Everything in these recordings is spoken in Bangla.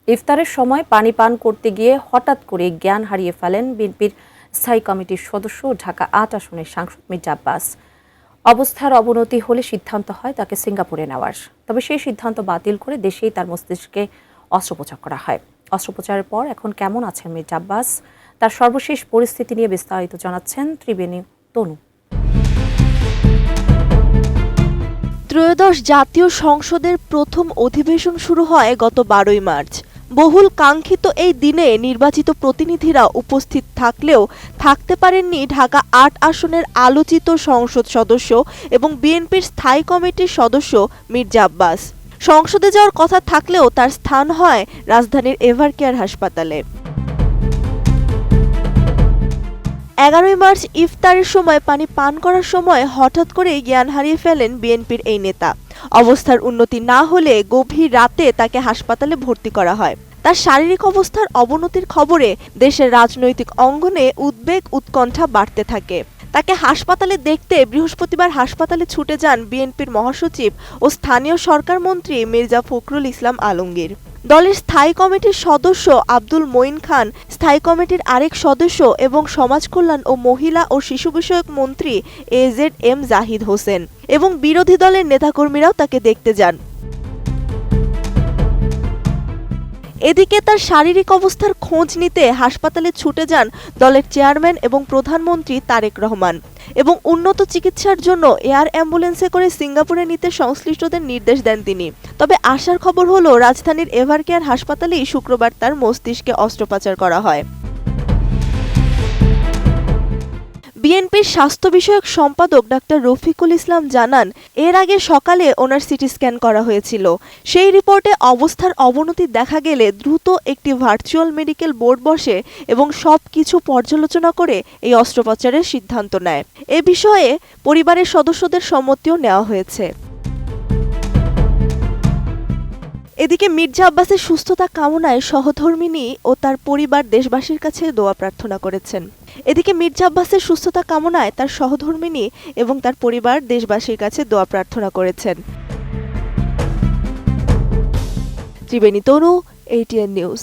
ইফতারের সময় পানি পান করতে গিয়ে হঠাৎ করে জ্ঞান হারিয়ে ফেলেন বিএনপির স্থায়ী কমিটির সদস্য ঢাকা ৮ আসনের সাংসদ মির্জা আব্বাস। অবস্থার অবনতি হলে সিদ্ধান্ত হয় তাকে সিঙ্গাপুরে নেওয়ার। তবে সেই সিদ্ধান্ত বাতিল করে দেশেই তার মস্তিষ্কে অস্ত্রোপচার করা হয়। অস্ত্রোপচারের পর এখন কেমন আছেন মির্জা আব্বাস, তার সর্বশেষ পরিস্থিতি নিয়ে বিস্তারিত জানাচ্ছেন ত্রিবেণী তনু। ত্রয়োদশ জাতীয় সংসদের প্রথম অধিবেশন শুরু হয় গত ১২ই মার্চ। বহুল কাঙ্ক্ষিত এই দিনে নির্বাচিত প্রতিনিধিরা উপস্থিত থাকলেও থাকতে পারেননি ঢাকা ৮ আসনের আলোচিত সংসদ সদস্য এবং বিএনপির স্থায়ী কমিটির সদস্য মির্জা আব্বাস। সংসদে যাওয়ার কথা থাকলেও তার স্থান হয় রাজধানীর এভারকেয়ার হাসপাতালে। ১১ই মার্চ ইফতারের সময় পানি পান করার সময় হঠাৎ করেই জ্ঞান হারিয়ে ফেলেন বিএনপির এই নেতা। অবস্থার উন্নতি না হলে গভীর রাতে তাকে হাসপাতালে ভর্তি করা হয়। তার শারীরিক অবস্থার অবনতির খবরে দেশের রাজনৈতিক অঙ্গনে উদ্বেগ উৎকণ্ঠা বাড়তে থাকে। তাকে হাসপাতালে দেখতে বৃহস্পতিবার হাসপাতালে ছুটে যান বিএনপির মহাসচিব ও স্থানীয় সরকার মন্ত্রী মির্জা ফখরুল ইসলাম আলমগীর। দলের স্থায়ী কমিটির সদস্য আব্দুল মঈন খান, স্থায়ী কমিটির আরেক সদস্য এবং সমাজ কল্যাণ ও মহিলা ও শিশু বিষয়ক মন্ত্রী AZM জাহিদ হোসেন এবং বিরোধী দলের নেতাকর্মীরাও তাকে দেখতে যান। এদিকে তার শারীরিক অবস্থার খোঁজ নিতে হাসপাতালে ছুটে যান দলের চেয়ারম্যান এবং প্রধানমন্ত্রী তারেক রহমান এবং উন্নত চিকিৎসার জন্য এয়ার অ্যাম্বুলেন্সে করে সিঙ্গাপুরে নিতে সংশ্লিষ্টদের নির্দেশ দেন তিনি। তবে আশার খবর হলো রাজধানীর এভারকেয়ার হাসপাতালেই শুক্রবার তার মস্তিষ্কে অস্ত্রোপচার করা হয়। বিএনপির স্বাস্থ্য বিষয়ক সম্পাদক ডাক্তার রফিকুল ইসলাম জানান, এর আগে সকালে ওনার সিটি স্ক্যান করা হয়েছিল। সেই রিপোর্টে অবস্থার অবনতি দেখা গেলে দ্রুত একটি ভার্চুয়াল মেডিকেল বোর্ড বসে এবং সব কিছু পর্যালোচনা করে এই অস্ত্রোপচারের সিদ্ধান্ত নেয়। এ বিষয়ে পরিবারের সদস্যদের সম্মতিও নেওয়া হয়েছে। এদিকে মির্জা আব্বাসের সুস্থতা কামনায় সহধর্মিণী ও তার পরিবার দেশবাসীর কাছে দোয়া প্রার্থনা করেছেন। এদিকে মির্জা আব্বাসের সুস্থতা কামনায় তার সহধর্মিণী এবং তার পরিবার দেশবাসীর কাছে দোয়া প্রার্থনা করেছেন। ত্রিবেণী তনু, ATN নিউজ।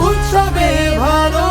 উৎসবে ভালো